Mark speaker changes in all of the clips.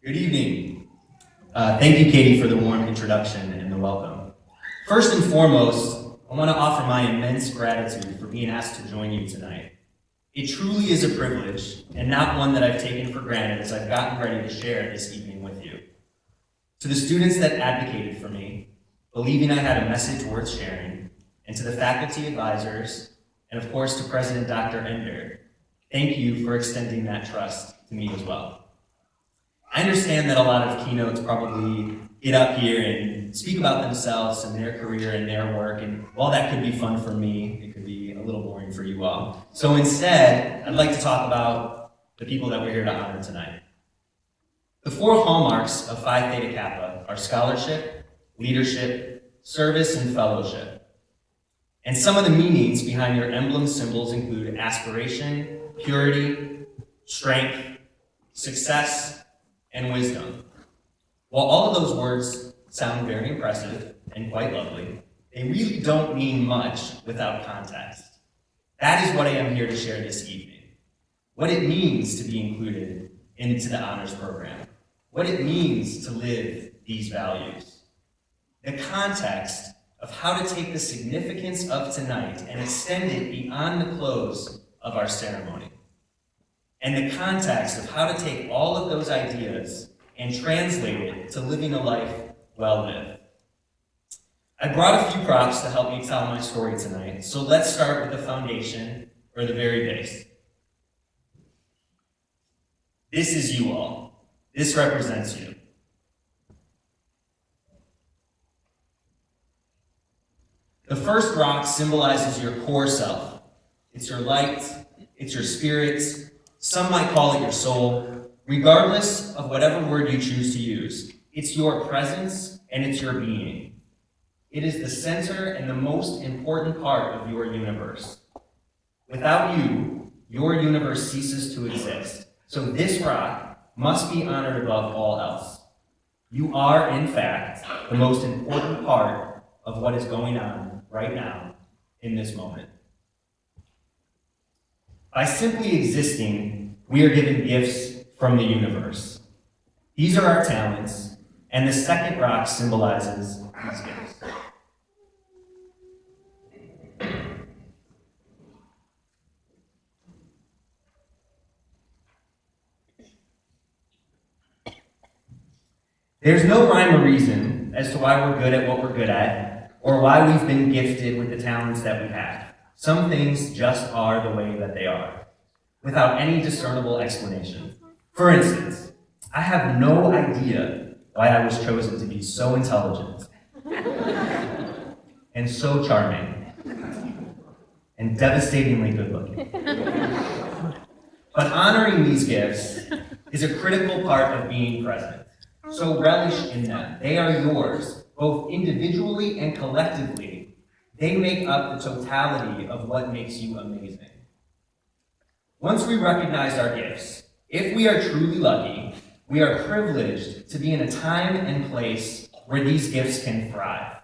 Speaker 1: Good evening. Thank you, Katie, for the warm introduction and the welcome. First and foremost, I want to offer my immense gratitude for being asked to join you tonight. It truly is a privilege, and not one that I've taken for granted as I've gotten ready to share this evening with you. To the students that advocated for me, believing I had a message worth sharing, and to the faculty advisors, and of course to President Dr. Ender, thank you for extending that trust to me as well. I understand that a lot of keynotes probably get up here and speak about themselves and their career and their work, and while that could be fun for me, it could be a little boring for you all. So instead, I'd like to talk about the people that we're here to honor tonight. The 4 hallmarks of Phi Theta Kappa are scholarship, leadership, service, and fellowship. And some of the meanings behind your emblem symbols include aspiration, purity, strength, success, and wisdom. While all of those words sound very impressive and quite lovely, they really don't mean much without context. That is what I am here to share this evening. What it means to be included into the honors program. What it means to live these values. The context of how to take the significance of tonight and extend it beyond the close of our ceremony. And the context of how to take all of those ideas and translate it to living a life well lived. I brought a few props to help me tell my story tonight, so let's start with the foundation, or the very base. This is you all. This represents you. The first rock symbolizes your core self. It's your light, it's your spirit, some might call it your soul. Regardless of whatever word you choose to use, it's your presence and it's your being. It is the center and the most important part of your universe. Without you, your universe ceases to exist. So this rock must be honored above all else. You are, in fact, the most important part of what is going on right now in this moment. By simply existing, we are given gifts from the universe. These are our talents, and the second rock symbolizes these gifts. There's no rhyme or reason as to why we're good at what we're good at, or why we've been gifted with the talents that we have. Some things just are the way that they are, without any discernible explanation. For instance, I have no idea why I was chosen to be so intelligent, and so charming, and devastatingly good-looking. But honoring these gifts is a critical part of being present. So relish in them. They are yours, both individually and collectively. They make up the totality of what makes you amazing. Once we recognize our gifts, if we are truly lucky, we are privileged to be in a time and place where these gifts can thrive.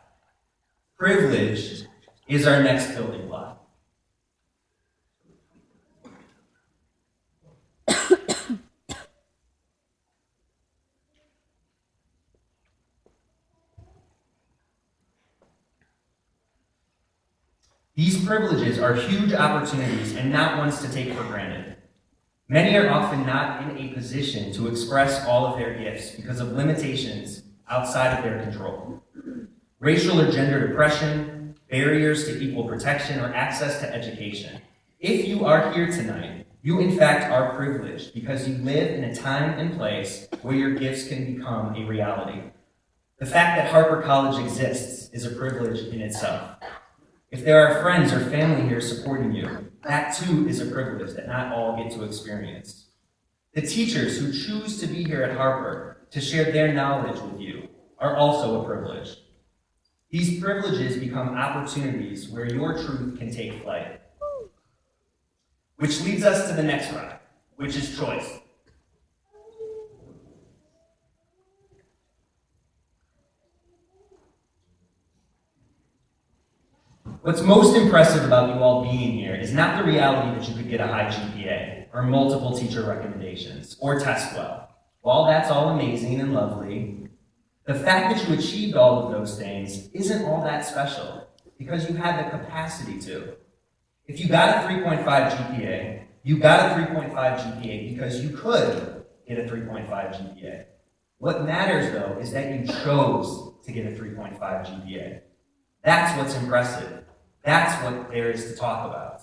Speaker 1: Privilege is our next building block. These privileges are huge opportunities and not ones to take for granted. Many are often not in a position to express all of their gifts because of limitations outside of their control. Racial or gender oppression, barriers to equal protection, or access to education. If you are here tonight, you in fact are privileged because you live in a time and place where your gifts can become a reality. The fact that Harper College exists is a privilege in itself. If there are friends or family here supporting you, that too is a privilege that not all get to experience. The teachers who choose to be here at Harper to share their knowledge with you are also a privilege. These privileges become opportunities where your truth can take flight. Which leads us to the next rock, which is choice. What's most impressive about you all being here is not the reality that you could get a high GPA, or multiple teacher recommendations, or test well. while that's all amazing and lovely, the fact that you achieved all of those things isn't all that special because you had the capacity to. If you got a 3.5 GPA, you got a 3.5 GPA because you could get a 3.5 GPA. What matters, though, is that you chose to get a 3.5 GPA. That's what's impressive. That's what there is to talk about.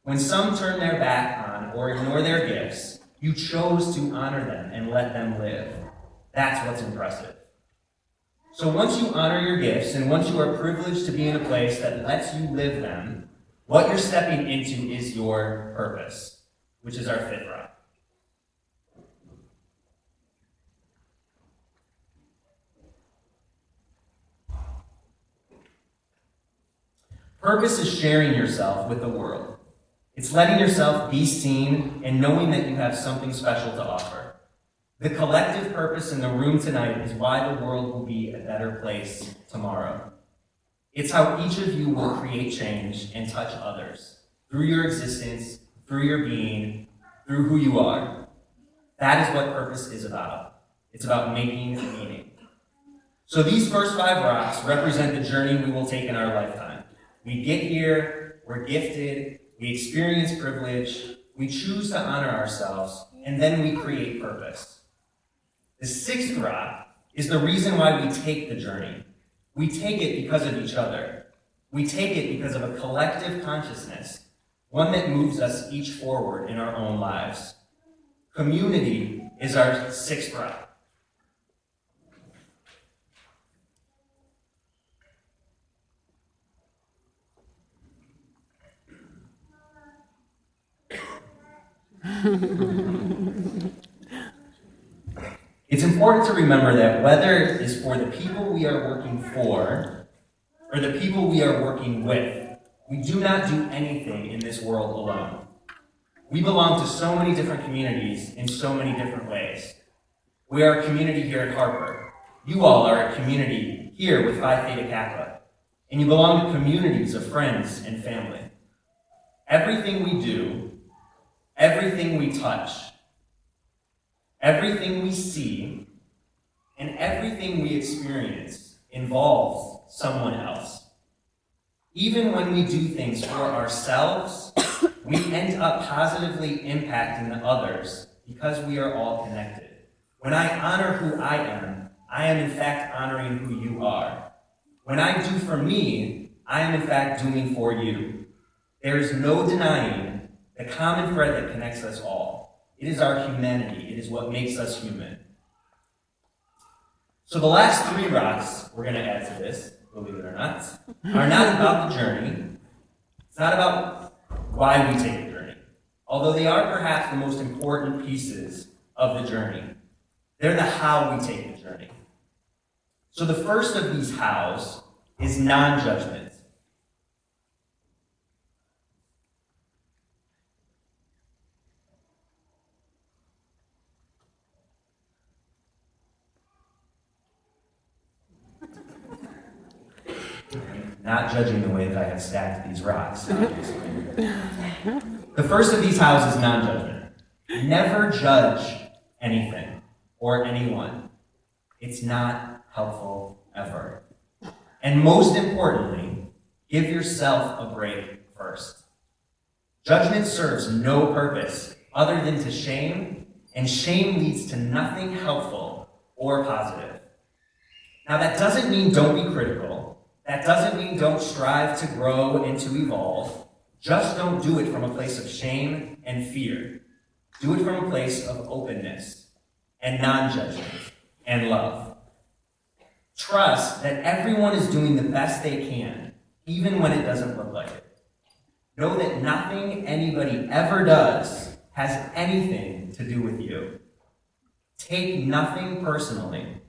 Speaker 1: When some turn their back on or ignore their gifts, you chose to honor them and let them live. That's what's impressive. So once you honor your gifts and once you are privileged to be in a place that lets you live them, what you're stepping into is your purpose, which is our fifth rock. Purpose is sharing yourself with the world. It's letting yourself be seen and knowing that you have something special to offer. The collective purpose in the room tonight is why the world will be a better place tomorrow. It's how each of you will create change and touch others through your existence, through your being, through who you are. That is what purpose is about. It's about making meaning. So these first 5 rocks represent the journey we will take in our lifetime. We get here, we're gifted, we experience privilege, we choose to honor ourselves, and then we create purpose. The 6th rock is the reason why we take the journey. We take it because of each other. We take it because of a collective consciousness, one that moves us each forward in our own lives. Community is our 6th rock. It's important to remember that whether it is for the people we are working for or the people we are working with, we do not do anything in this world alone. We belong to so many different communities in so many different ways. We are a community here at Harper. You all are a community here with Phi Theta Kappa, and you belong to communities of friends and family. Everything we do, everything we touch, everything we see, and everything we experience involves someone else. Even when we do things for ourselves, we end up positively impacting the others because we are all connected. When I honor who I am in fact honoring who you are. When I do for me, I am in fact doing for you. There is no denying the common thread that connects us all. It is our humanity. It is what makes us human. So the last 3 rocks we're going to add to this, believe it or not, are not about the journey. It's not about why we take the journey, although they are perhaps the most important pieces of the journey. They're the how we take the journey. So the first of these hows is non-judgment. Not judging the way that I have stacked these rocks, obviously. The first of these hows is non-judgment. Never judge anything or anyone. It's not helpful ever. And most importantly, give yourself a break first. Judgment serves no purpose other than to shame, and shame leads to nothing helpful or positive. Now that doesn't mean don't be critical. That doesn't mean don't strive to grow and to evolve. Just don't do it from a place of shame and fear. Do it from a place of openness and non-judgment and love. Trust that everyone is doing the best they can, even when it doesn't look like it. Know that nothing anybody ever does has anything to do with you. Take nothing personally,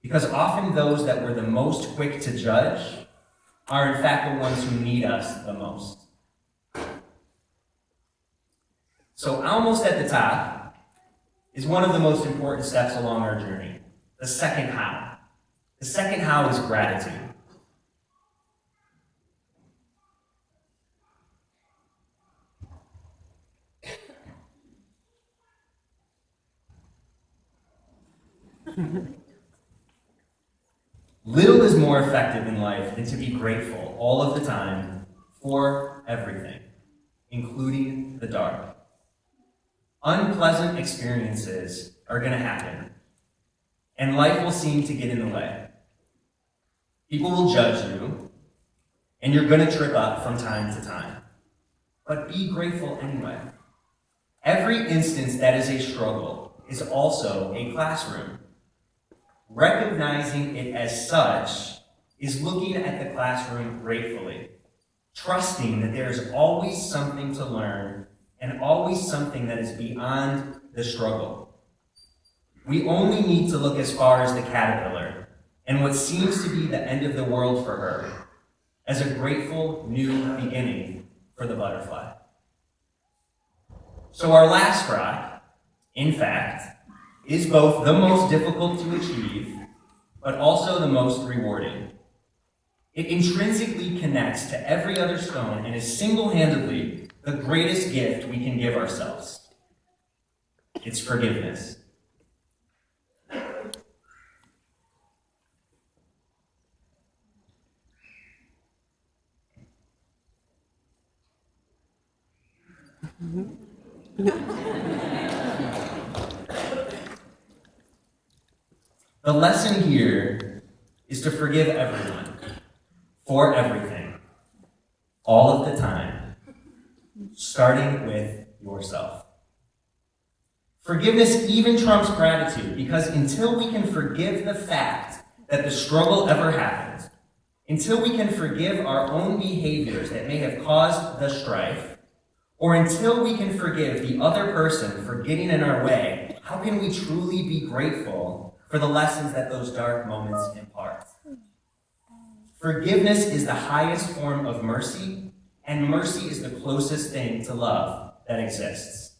Speaker 1: because often those that were the most quick to judge are in fact the ones who need us the most. So almost at the top is one of the most important steps along our journey, the second how. The second how is gratitude. Little is more effective in life than to be grateful all of the time for everything, including the dark. Unpleasant experiences are going to happen, and life will seem to get in the way. People will judge you, and you're going to trip up from time to time. But be grateful anyway. Every instance that is a struggle is also a classroom. Recognizing it as such is looking at the classroom gratefully, trusting that there is always something to learn and always something that is beyond the struggle. We only need to look as far as the caterpillar and what seems to be the end of the world for her as a grateful new beginning for the butterfly. So our last rock, in fact, is both the most difficult to achieve, but also the most rewarding. It intrinsically connects to every other stone and is single-handedly the greatest gift we can give ourselves. It's forgiveness. The lesson here is to forgive everyone, for everything, all of the time, starting with yourself. Forgiveness even trumps gratitude, because until we can forgive the fact that the struggle ever happened, until we can forgive our own behaviors that may have caused the strife, or until we can forgive the other person for getting in our way, how can we truly be grateful for the lessons that those dark moments impart? Forgiveness is the highest form of mercy, and mercy is the closest thing to love that exists.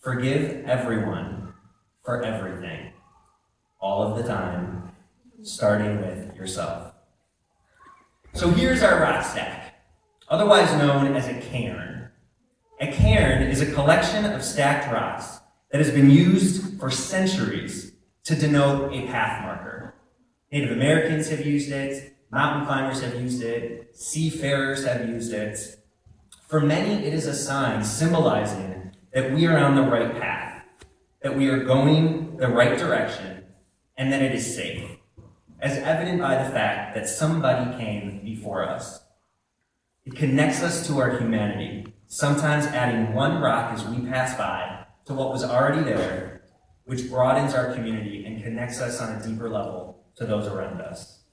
Speaker 1: Forgive everyone for everything, all of the time, starting with yourself. So here's our rock stack, otherwise known as a cairn. A cairn is a collection of stacked rocks that has been used for centuries to denote a path marker. Native Americans have used it, mountain climbers have used it, seafarers have used it. For many, it is a sign symbolizing that we are on the right path, that we are going the right direction, and that it is safe, as evident by the fact that somebody came before us. It connects us to our humanity, sometimes adding one rock as we pass by to what was already there, which broadens our community and connects us on a deeper level to those around us.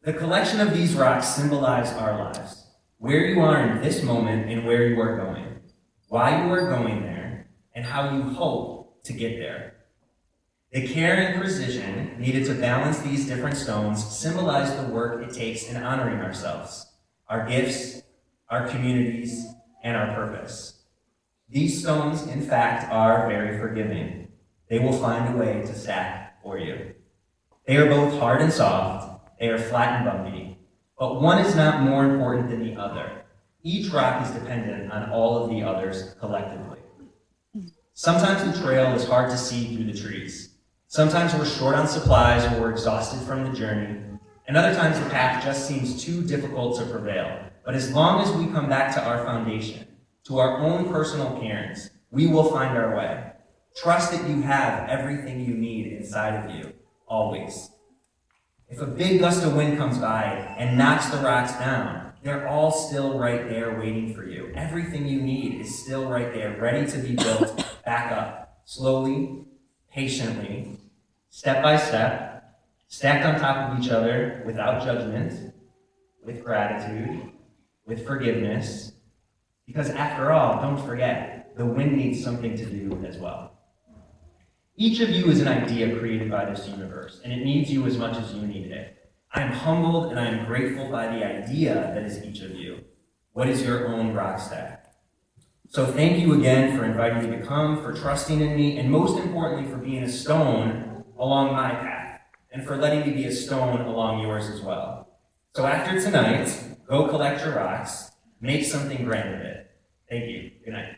Speaker 1: The collection of these rocks symbolize our lives, where you are in this moment and where you are going, why you are going there, and how you hope to get there. The care and precision needed to balance these different stones symbolize the work it takes in honoring ourselves, our gifts, our communities, and our purpose. These stones, in fact, are very forgiving. They will find a way to stack for you. They are both hard and soft. They are flat and bumpy. But one is not more important than the other. Each rock is dependent on all of the others collectively. Sometimes the trail is hard to see through the trees. Sometimes we're short on supplies or we're exhausted from the journey. And other times the path just seems too difficult to prevail. But as long as we come back to our foundation, to our own personal cairns, we will find our way. Trust that you have everything you need inside of you, always. If a big gust of wind comes by and knocks the rocks down, they're all still right there waiting for you. Everything you need is still right there, ready to be built back up, slowly, patiently, step by step, stacked on top of each other without judgment, with gratitude, with forgiveness, because after all, don't forget, the wind needs something to do as well. Each of you is an idea created by this universe, and it needs you as much as you need it. I am humbled and I am grateful by the idea that is each of you. What is your own rock stack? So thank you again for inviting me to come, for trusting in me, and most importantly, for being a stone along my path, and for letting me be a stone along yours as well. So after tonight, go collect your rocks, make something grand of it. Thank you. Good night.